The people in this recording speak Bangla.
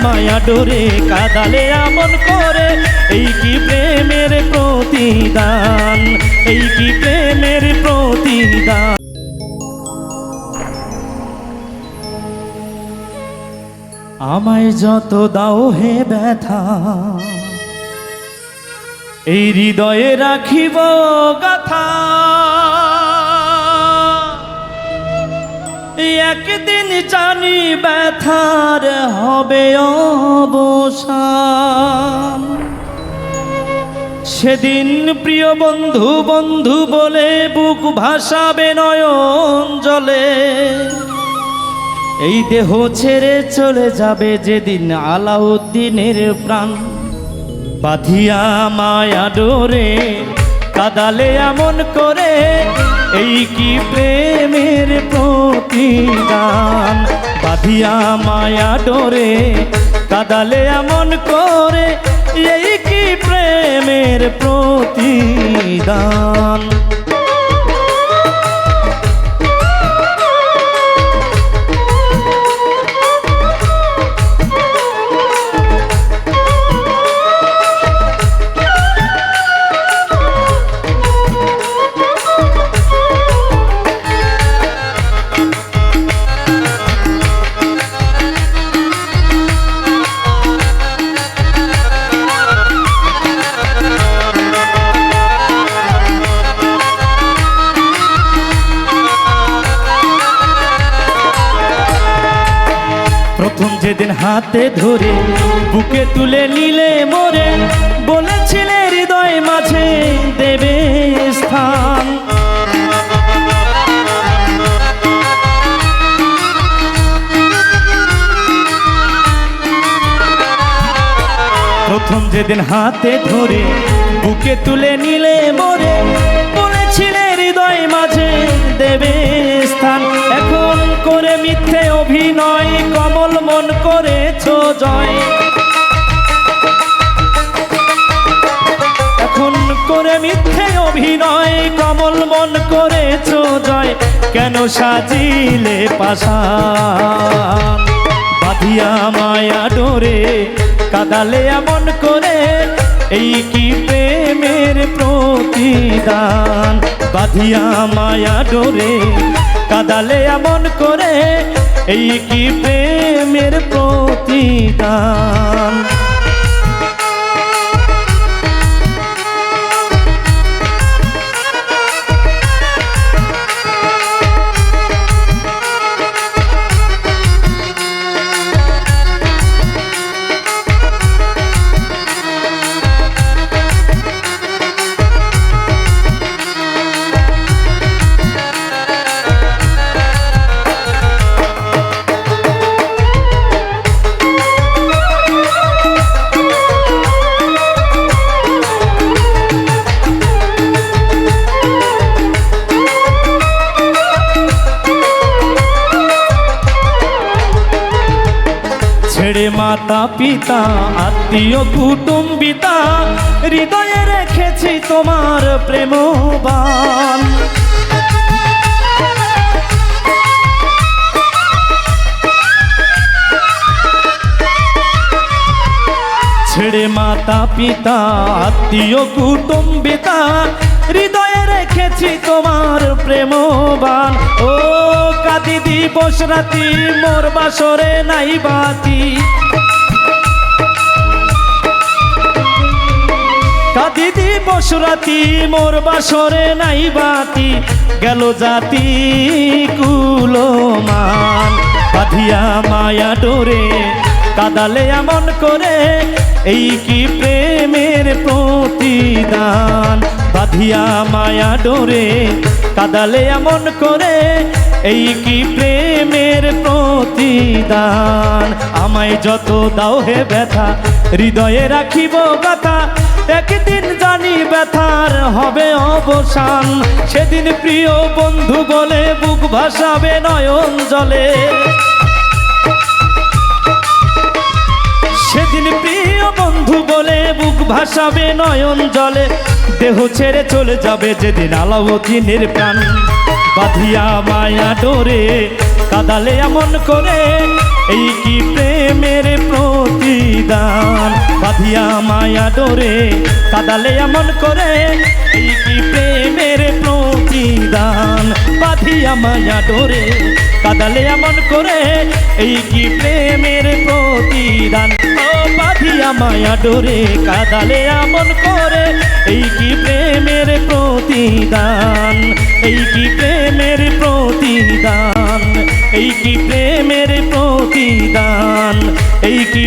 মায়া ডোরে কাদালে আমন করে, এই কি প্রেমের প্রতিদান, এই কি প্রেমের প্রতিদান। আমায় যত দাও হে ব্যথা, এই হৃদয়ে রাখিব গাথা, একদিন জানি ব্যথার হবে অবসান। সেদিন প্রিয় বন্ধু বন্ধু বলে বুক ভাসাবে নয়ন জলে, এই দেহ ছেড়ে চলে যাবে যেদিন আলাউদ্দিনের প্রাণ। বাঁধিয়া মায়া ডোরে কাদালে এমন করে, এই কি প্রেমের প্রতিদান। বাঁধিয়া মায়া ডোরে কাদালে এমন করে, এই কি প্রেমের প্রতিদান। প্রথম যেদিন হাতে ধরে বুকে তুলে নিলে মোরে, বলেছিলে হৃদয় মাঝে দেবে স্থান। প্রথম যেদিন হাতে ধরে বুকে তুলে নিলে মোরে, বলেছিলে হৃদয় মাঝে দেবে স্থান। এখন করে মিথ্যে অভিনয় কমল মন করেছ জয়, এখন করে মিথ্যে অভিনয় কমল মন করেছ জয়। কেন সাজিলে পাশান, বাঁধিয়া মায়া ডোরে কাদালে এমন করে, এই কি প্রেমের প্রতিদান। বাঁধিয়া মায়া ডোরে কাদালে এমন করে, এই কি প্রেমের প্রতিদান। ছেড়ে মাতা পিতা আত্মীয় কুটুম্বিতা, হৃদয়ে রেখেছি তোমার প্রেমবান। ছেড়ে মাতা পিতা আত্মীয় কুটুম্বিতা, হৃদয়ে রেখেছি তোমার প্রেমবান। ও কাঁদি দিবস রাতি মোর বাসরে নাই বাতি, কাঁদি দিবস রাতি মোর বাসরে নাই বাতি। গেল জাতি কুলমান, বাঁধিয়া মায়া ডোরে কাদালে এমন করে, এই কি প্রেমের প্রতিদান। বাঁধিয়া মায়া ডোরে কাদালে এমন করে, এই কি প্রেমের প্রতিদান। আমায় যত দাও হে ব্যথা, হৃদয়ে রাখিব গাথা, একদিন জানি ব্যথার হবে অবসান। সেদিন প্রিয় বন্ধু বলে বুক ভাসাবে নয়ন জলে, সেদিন প্রিয় বন্ধু বলে বুক ভাসাবে নয়ন জলে। দেহ ছেড়ে চলে যাবে যেদিন আলাউদ্দিনের প্রাণ। বাঁধিয়া মায়া ডোরে কাদালে এমন করে, এই কি প্রেমের প্রতিদান। প্রতিদান বাঁধিয়া মায়া ডোরে কাদালে এমন করে এই কি প্রেমের প্রতিদান বাঁধিয়া মায়া ডোরে কাদালে এমন করে এই কি প্রেমের প্রতিদান ও বাঁধিয়া মায়া ডোরে কাদালে এমন করে এই কি প্রেমের প্রতিদান এই কি প্রেমের প্রতিদান এই কি প্রেমের প্রতিদান এই কি